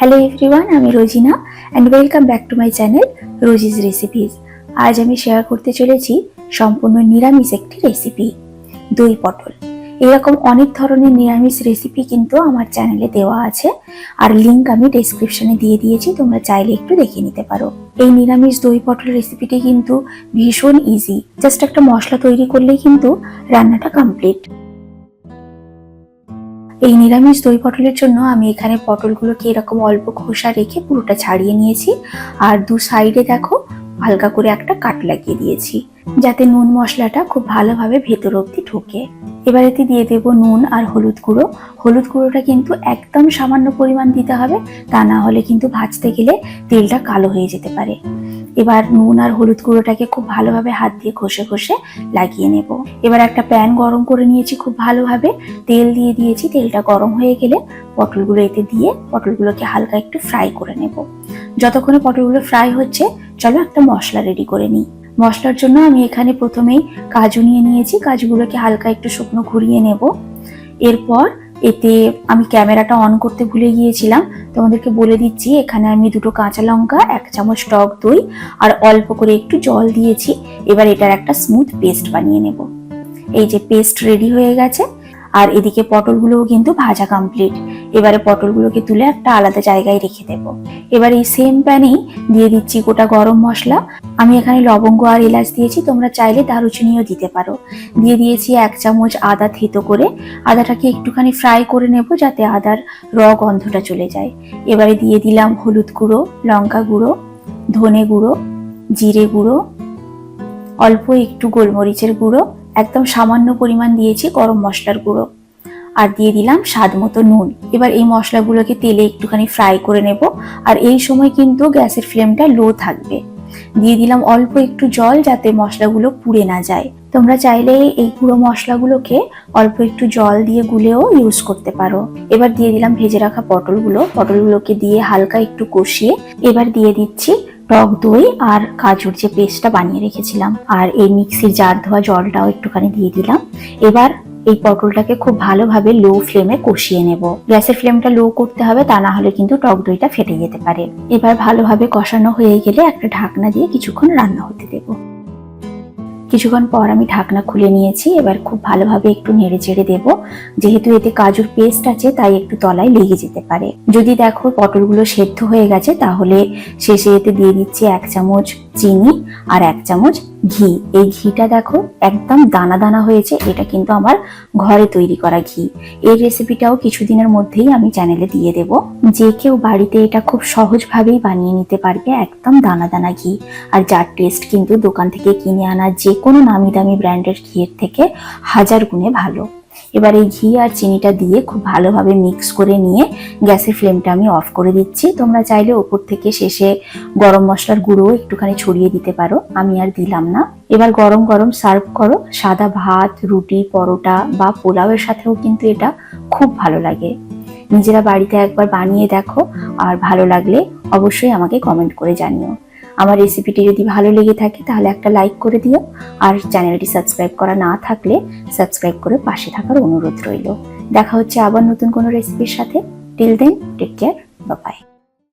Hello everyone, আমি Rojina and welcome back to my channel Rosie's recipes. আজ আমি share করতে চলেছি সম্পূর্ণ নিরামিষ একটি রেসিপি, দই পটল। এরকম অনেক ধরনের নিরামিষ রেসিপি কিন্তু আমার চ্যানেলে দেওয়া আছে, আর লিঙ্ক আমি ডেসক্রিপশনে দিয়ে দিয়েছি, তোমরা চাইলে একটু দেখে নিতে পারো। এই নিরামিষ দই পটল রেসিপিটি কিন্তু ভীষণ ইজি, জাস্ট একটা মশলা তৈরি করলেই কিন্তু রান্নাটা কমপ্লিট। এই নিরামিষ দই পটলের জন্য আমি এখানে পটলগুলোকে এরকম অল্প খোসা রেখে পুরোটা ছাড়িয়ে নিয়েছি, আর দু সাইডে দেখো হালকা করে একটা কাট লাগিয়ে দিয়েছি, যাতে নুন মশলাটা খুব ভালোভাবে ভেতর অব্দি ঢোকে। এবার এতে দিয়ে দেবো নুন আর হলুদ গুঁড়ো। হলুদ গুঁড়োটা কিন্তু একদম সামান্য পরিমাণ দিতে হবে, তা না হলে কিন্তু ভাজতে গেলে তেলটা কালো হয়ে যেতে পারে। এবার নুন আর হলুদ গুঁড়োটাকে খুব ভালোভাবে হাত দিয়ে ঘষে ঘষে লাগিয়ে নেব। এবার একটা প্যান গরম করে নিয়েছি, খুব ভালোভাবে তেল দিয়ে দিয়েছি। তেলটা গরম হয়ে গেলে পটলগুলো এতে দিয়ে পটলগুলোকে হালকা একটু ফ্রাই করে নেব। যতক্ষণে পটলগুলো ফ্রাই হচ্ছে, চলো একটা মশলা রেডি করে নিই। মশলার জন্য আমি এখানে প্রথমেই কাজু নিয়ে নিয়েছি, কাজুগুলোকে হালকা একটু শুকনো ঘুরিয়ে নেব। এরপর এতে আমি ক্যামেরাটা অন করতে ভুলে গিয়েছিলাম, তোমাদেরকে বলে দিচ্ছি, এখানে আমি দুটো কাঁচা লঙ্কা, 1 চামচ টক দই আর অল্প করে একটু জল দিয়েছি। এবার এটার একটা স্মুথ পেস্ট বানিয়ে নেব। এই যে পেস্ট রেডি হয়ে গেছে, আর এদিকে পটলগুলোও কিন্তু ভাজা কমপ্লিট। এবারে পটলগুলোকে তুলে একটা আলাদা জায়গায় রেখে দেব। এবার এই সেম প্যানেই দিয়ে দিচ্ছি গোটা গরম মশলা। আমি এখানে লবঙ্গ আর এলাচ দিয়েছি, তোমরা চাইলে দারুচিনিও দিতে পারো। দিয়ে দিয়েছি 1 চামচ আদা থেতো করে। আদাটাকে একটুখানি ফ্রাই করে নেব, যাতে আদার গন্ধটা চলে যায়। এবারে দিয়ে দিলাম হলুদ গুঁড়ো, লঙ্কা গুঁড়ো, ধনে গুঁড়ো, জিরে গুঁড়ো, অল্প একটু গোলমরিচের গুঁড়ো, একদম সামান্য পরিমাণ দিয়েছি গরম মশলার গুঁড়ো, আর দিয়ে দিলাম স্বাদ মতো নুন। এবার এই মশলাগুলোকে তেলে একটুখানি ফ্রাই করে নেব, আর এই সময় কিন্তু গ্যাসের ফ্লেমটা লো থাকবে। দিয়ে দিলাম অল্প একটু জল, যাতে মশলাগুলো পুড়ে না যায়। তোমরা চাইলে এই গুঁড়ো মশলাগুলোকে অল্প একটু জল দিয়ে গুলেও ইউজ করতে পারো। এবার দিয়ে দিলাম ভেজে রাখা পটলগুলোকে দিয়ে হালকা একটু কষিয়ে এবার দিয়ে দিচ্ছি টক দই আর কাজুর যে পেস্টটা বানিয়ে রেখেছিলাম, আর এই মিক্সির জার ধোয়া জলটাও একটুখানি দিয়ে দিলাম। এবার এই পটলটাকে খুব ভালোভাবে লো ফ্লেমে কষিয়ে নেব। গ্যাসের ফ্লেমটা লো করতে হবে, তা না হলে কিন্তু টক দইটা ফেটে যেতে পারে। এবার ভালোভাবে কষানো হয়ে গেলে একটা ঢাকনা দিয়ে কিছুক্ষণ রান্না হতে দেব। কিছুক্ষণ পর আমি ঢাকনা খুলে নিয়েছি। এবার খুব ভালোভাবে একটু নেড়ে চেড়ে দেবো। যেহেতু এতে কাজুর পেস্ট আছে, তাই একটু তলায় লেগে যেতে পারে। যদি দেখো পটলগুলো সেদ্ধ হয়ে গেছে, তাহলে শেষে এতে দিয়ে দিচ্ছি 1 চামচ চিনি আর 1 চামচ ঘি। এই ঘিটা দেখো একদম দানা দানা হয়েছে, এটা কিন্তু আমার ঘরে তৈরি করা ঘি। এই রেসিপিটাও কিছুদিনের মধ্যেই আমি চ্যানেলে দিয়ে দেব। যে কেউ বাড়িতে এটা খুব সহজভাবেই বানিয়ে নিতে পারবে, একদম দানা দানা ঘি, আর যার টেস্ট কিন্তু দোকান থেকে কিনে আনা যে কোনো নামি দামি ব্র্যান্ডের ঘিয়ের থেকে 1000 গুণে ভালো। এবার এই ঘি আর চিনিটা দিয়ে খুব ভালোভাবে মিক্স করে নিয়ে গ্যাসের ফ্লেমটা আমি অফ করে দিচ্ছি। তোমরা চাইলে ওপর থেকে শেষে গরম মশলার গুঁড়ো একটুখানি ছড়িয়ে দিতে পারো, আমি আর দিলাম না। এবার গরম গরম সার্ভ করো। সাদা ভাত, রুটি, পরোটা বা পোলাওয়ের সাথেও কিন্তু এটা খুব ভালো লাগে। নিজেরা বাড়িতে একবার বানিয়ে দেখো, আর ভালো লাগলে অবশ্যই আমাকে কমেন্ট করে জানিও। আমার রেসিপিটি যদি ভালো লেগে থাকে তাহলে একটা লাইক করে দিও, আর চ্যানেলটি সাবস্ক্রাইব করা না থাকলে সাবস্ক্রাইব করে পাশে থাকার অনুরোধ রইল। দেখা হচ্ছে আবার নতুন কোনো রেসিপির সাথে। Till then, take care, bye by.